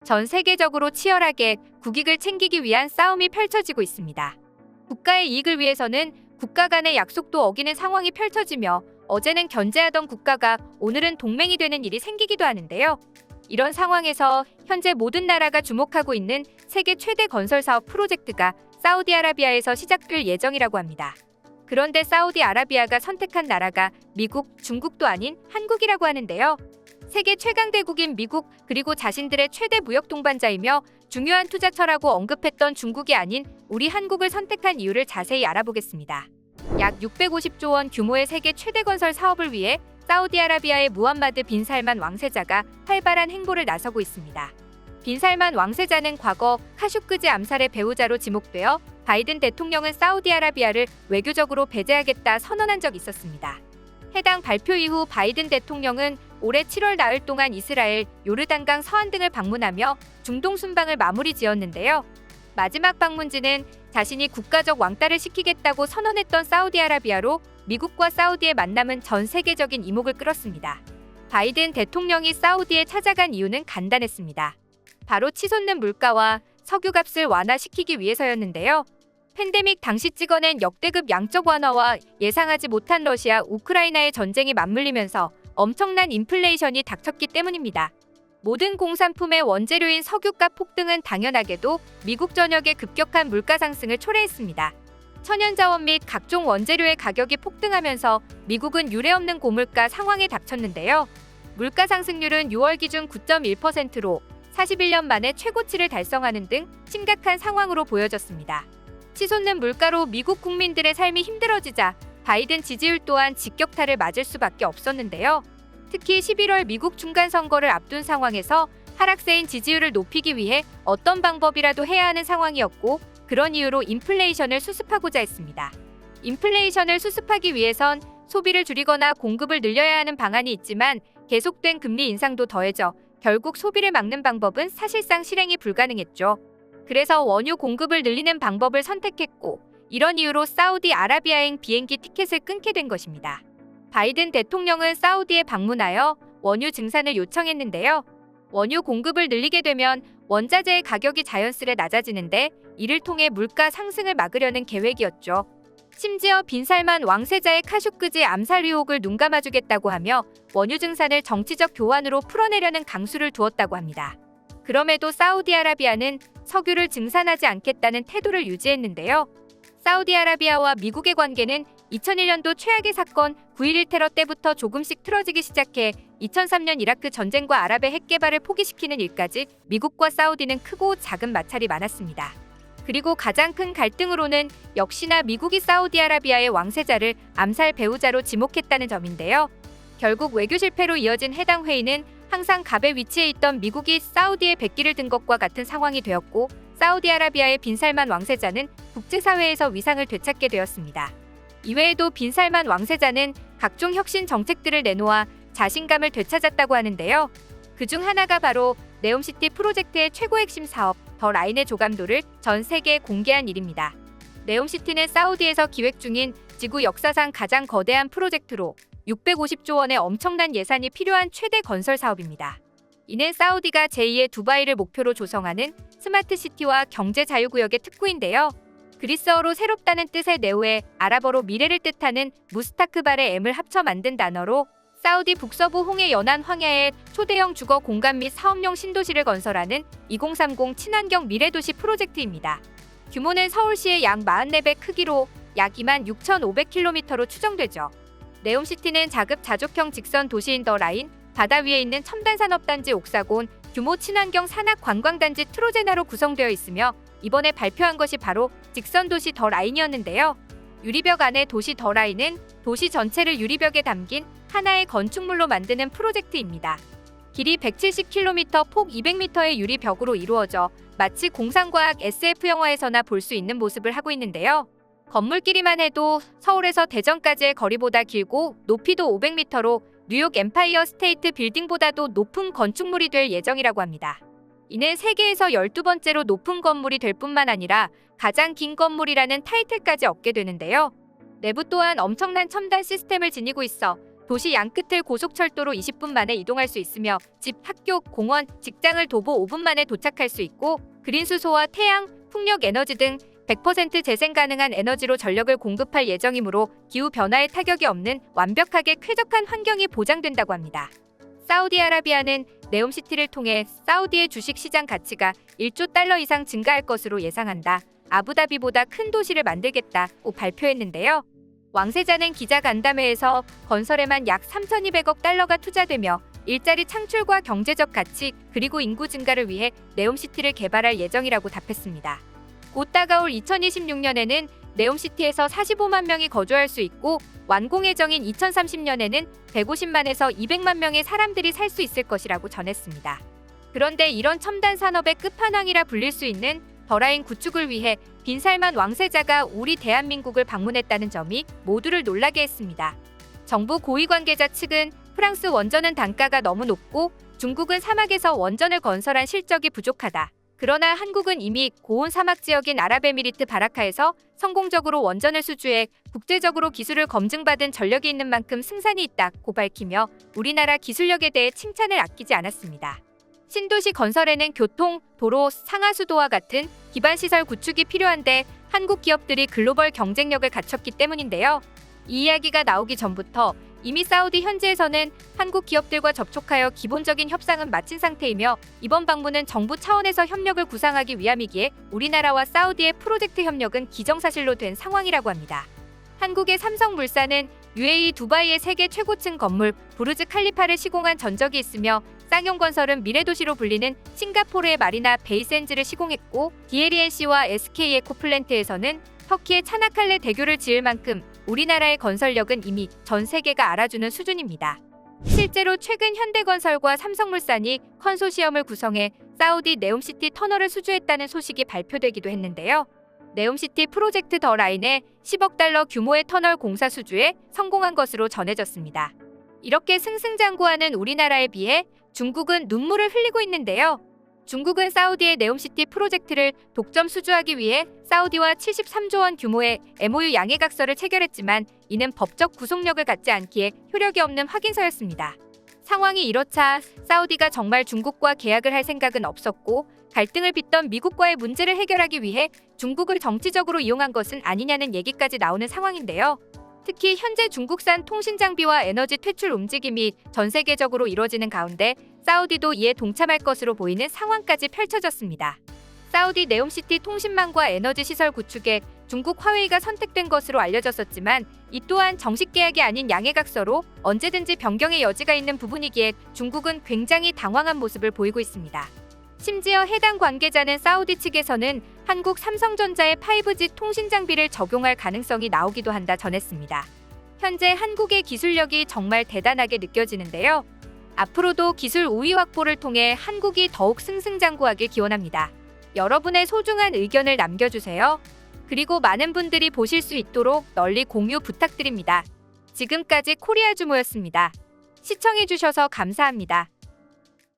전 세계적으로 치열하게 국익을 챙기기 위한 싸움이 펼쳐지고 있습니다. 국가의 이익을 위해서는 국가 간의 약속도 어기는 상황이 펼쳐지며 어제는 견제하던 국가가 오늘은 동맹이 되는 일이 생기기도 하는데요. 이런 상황에서 현재 모든 나라가 주목하고 있는 세계 최대 건설 사업 프로젝트가 사우디아라비아에서 시작될 예정이라고 합니다. 그런데 사우디아라비아가 선택한 나라가 미국, 중국도 아닌 한국이라고 하는데요. 세계 최강 대국인 미국 그리고 자신들의 최대 무역 동반자이며 중요한 투자처라고 언급했던 중국이 아닌 우리 한국을 선택한 이유를 자세히 알아보겠습니다. 약 650조 원 규모의 세계 최대 건설 사업을 위해 사우디아라비아의 무함마드 빈 살만 왕세자가 활발한 행보를 나서고 있습니다. 빈 살만 왕세자는 과거 카쇼크지 암살의 배우자로 지목되어 바이든 대통령은 사우디아라비아를 외교적으로 배제하겠다 선언한 적이 있었습니다. 해당 발표 이후 바이든 대통령은 올해 7월 나흘 동안 이스라엘, 요르단강 서안 등을 방문하며 중동 순방을 마무리 지었는데요. 마지막 방문지는 자신이 국가적 왕따를 시키겠다고 선언했던 사우디아라비아로 미국과 사우디의 만남은 전 세계적인 이목을 끌었습니다. 바이든 대통령이 사우디에 찾아간 이유는 간단했습니다. 바로 치솟는 물가와 석유값을 완화시키기 위해서였는데요. 팬데믹 당시 찍어낸 역대급 양적 완화와 예상하지 못한 러시아, 우크라이나의 전쟁이 맞물리면서 엄청난 인플레이션이 닥쳤기 때문입니다. 모든 공산품의 원재료인 석유값 폭등은 당연하게도 미국 전역의 급격한 물가 상승을 초래했습니다. 천연자원 및 각종 원재료의 가격이 폭등하면서 미국은 유례없는 고물가 상황에 닥쳤는데요. 물가 상승률은 6월 기준 9.1%로 41년 만에 최고치를 달성하는 등 심각한 상황으로 보여졌습니다. 치솟는 물가로 미국 국민들의 삶이 힘들어지자 바이든 지지율 또한 직격탄을 맞을 수밖에 없었는데요. 특히 11월 미국 중간선거를 앞둔 상황에서 하락세인 지지율을 높이기 위해 어떤 방법이라도 해야 하는 상황이었고 그런 이유로 인플레이션을 수습하고자 했습니다. 인플레이션을 수습하기 위해선 소비를 줄이거나 공급을 늘려야 하는 방안이 있지만 계속된 금리 인상도 더해져 결국 소비를 막는 방법은 사실상 실행이 불가능했죠. 그래서 원유 공급을 늘리는 방법을 선택했고 이런 이유로 사우디아라비아행 비행기 티켓을 끊게 된 것입니다. 바이든 대통령은 사우디에 방문하여 원유 증산을 요청했는데요. 원유 공급을 늘리게 되면 원자재의 가격이 자연스레 낮아지는데 이를 통해 물가 상승을 막으려는 계획이었죠. 심지어 빈 살만 왕세자의 카쇼크지 암살 의혹을 눈감아주겠다고 하며 원유 증산을 정치적 교환으로 풀어내려는 강수를 두었다고 합니다. 그럼에도 사우디아라비아는 석유를 증산하지 않겠다는 태도를 유지했는데요. 사우디아라비아와 미국의 관계는 2001년도 최악의 사건 9.11 테러 때부터 조금씩 틀어지기 시작해 2003년 이라크 전쟁과 아랍의 핵 개발을 포기시키는 일까지 미국과 사우디는 크고 작은 마찰이 많았습니다. 그리고 가장 큰 갈등으로는 역시나 미국이 사우디아라비아의 왕세자를 암살 배우자로 지목했다는 점인데요. 결국 외교 실패로 이어진 해당 회의는 항상 갑의 위치에 있던 미국이 사우디에 백기를 든 것과 같은 상황이 되었고 사우디아라비아의 빈 살만 왕세자는 국제사회에서 위상을 되찾게 되었습니다. 이외에도 빈 살만 왕세자는 각종 혁신 정책들을 내놓아 자신감을 되찾았다고 하는데요. 그중 하나가 바로 네옴시티 프로젝트의 최고 핵심 사업 더 라인의 조감도를 전 세계에 공개한 일입니다. 네옴시티는 사우디에서 기획 중인 지구 역사상 가장 거대한 프로젝트로 650조 원의 엄청난 예산이 필요한 최대 건설 사업입니다. 이는 사우디가 제2의 두바이를 목표로 조성하는 스마트 시티와 경제 자유구역의 특구인데요. 그리스어로 새롭다는 뜻의 네오에 아랍어로 미래를 뜻하는 무스타크발의 M을 합쳐 만든 단어로 사우디 북서부 홍해 연안 황야에 초대형 주거 공간 및 사업용 신도시를 건설하는 2030 친환경 미래도시 프로젝트입니다. 규모는 서울시의 약 44배 크기로 약 26,500km로 추정되죠. 네옴시티는 자급자족형 직선 도시인 더 라인, 바다 위에 있는 첨단산업단지 옥사곤, 규모 친환경 산악관광단지 트로제나로 구성되어 있으며 이번에 발표한 것이 바로 직선도시 더 라인이었는데요. 유리벽 안에 도시 더 라인은 도시 전체를 유리벽에 담긴 하나의 건축물로 만드는 프로젝트입니다. 길이 170km, 폭 200m의 유리벽으로 이루어져 마치 공상과학 SF 영화에서나 볼 수 있는 모습을 하고 있는데요. 건물 길이만 해도 서울에서 대전까지의 거리보다 길고 높이도 500m로 뉴욕 엠파이어 스테이트 빌딩보다도 높은 건축물이 될 예정이라고 합니다. 이는 세계에서 12번째로 높은 건물이 될 뿐만 아니라 가장 긴 건물이라는 타이틀까지 얻게 되는데요. 내부 또한 엄청난 첨단 시스템을 지니고 있어 도시 양끝을 고속철도로 20분 만에 이동할 수 있으며 집, 학교, 공원, 직장을 도보 5분 만에 도착할 수 있고 그린 수소와 태양, 풍력 에너지 등 100% 재생 가능한 에너지로 전력을 공급할 예정이므로 기후 변화에 타격이 없는 완벽하게 쾌적한 환경이 보장된다고 합니다. 사우디아라비아는 네옴시티를 통해 사우디의 주식 시장 가치가 1조 달러 이상 증가할 것으로 예상한다. 아부다비보다 큰 도시를 만들겠다고 발표했는데요. 왕세자는 기자간담회에서 건설에만 약 3,200억 달러가 투자되며 일자리 창출과 경제적 가치 그리고 인구 증가를 위해 네옴시티를 개발할 예정이라고 답했습니다. 곧 다가올 2026년에는 네옴시티에서 45만 명이 거주할 수 있고 완공 예정인 2030년에는 150만에서 200만 명의 사람들이 살 수 있을 것이라고 전했습니다. 그런데 이런 첨단 산업의 끝판왕이라 불릴 수 있는 더라인 구축을 위해 빈살만 왕세자가 우리 대한민국을 방문했다는 점이 모두를 놀라게 했습니다. 정부 고위 관계자 측은 프랑스 원전은 단가가 너무 높고 중국은 사막에서 원전을 건설한 실적이 부족하다. 그러나 한국은 이미 고온 사막 지역인 아랍에미리트 바라카에서 성공적으로 원전을 수주해 국제적으로 기술을 검증받은 전력이 있는 만큼 승산이 있다고 밝히며 우리나라 기술력에 대해 칭찬을 아끼지 않았습니다. 신도시 건설에는 교통, 도로, 상하수도와 같은 기반시설 구축이 필요한데 한국 기업들이 글로벌 경쟁력을 갖췄기 때문인데요. 이 이야기가 나오기 전부터 이미 사우디 현지에서는 한국 기업들과 접촉하여 기본적인 협상은 마친 상태이며 이번 방문은 정부 차원에서 협력을 구상하기 위함이기에 우리나라와 사우디의 프로젝트 협력은 기정사실로 된 상황이라고 합니다. 한국의 삼성물산은 UAE 두바이의 세계 최고층 건물 부르즈 칼리파를 시공한 전적이 있으며 쌍용건설은 미래도시로 불리는 싱가포르의 마리나 베이샌즈를 시공했고 DLENC와 SK에코플랜트에서는 터키의 차나칼레 대교를 지을 만큼 우리나라의 건설력은 이미 전 세계가 알아주는 수준입니다. 실제로 최근 현대건설과 삼성물산이 컨소시엄을 구성해 사우디 네옴시티 터널을 수주했다는 소식이 발표되기도 했는데요. 네옴시티 프로젝트 더 라인에 10억 달러 규모의 터널 공사 수주에 성공한 것으로 전해졌습니다. 이렇게 승승장구하는 우리나라에 비해 중국은 눈물을 흘리고 있는데요. 중국은 사우디의 네옴시티 프로젝트를 독점 수주하기 위해 사우디와 73조 원 규모의 MOU 양해각서를 체결했지만 이는 법적 구속력을 갖지 않기에 효력이 없는 확인서였습니다. 상황이 이렇자 사우디가 정말 중국과 계약을 할 생각은 없었고 갈등을 빚던 미국과의 문제를 해결하기 위해 중국을 정치적으로 이용한 것은 아니냐는 얘기까지 나오는 상황인데요. 특히 현재 중국산 통신 장비와 에너지 퇴출 움직임이 전 세계적으로 이뤄지는 가운데 사우디도 이에 동참할 것으로 보이는 상황까지 펼쳐졌습니다. 사우디 네옴시티 통신망과 에너지 시설 구축에 중국 화웨이가 선택된 것으로 알려졌었지만 이 또한 정식 계약이 아닌 양해각서로 언제든지 변경의 여지가 있는 부분이기에 중국은 굉장히 당황한 모습을 보이고 있습니다. 심지어 해당 관계자는 사우디 측에서는 한국 삼성전자의 5G 통신 장비를 적용할 가능성이 나오기도 한다 전했습니다. 현재 한국의 기술력이 정말 대단하게 느껴지는데요. 앞으로도 기술 우위 확보를 통해 한국이 더욱 승승장구하길 기원합니다. 여러분의 소중한 의견을 남겨주세요. 그리고 많은 분들이 보실 수 있도록 널리 공유 부탁드립니다. 지금까지 코리아주모였습니다. 시청해주셔서 감사합니다.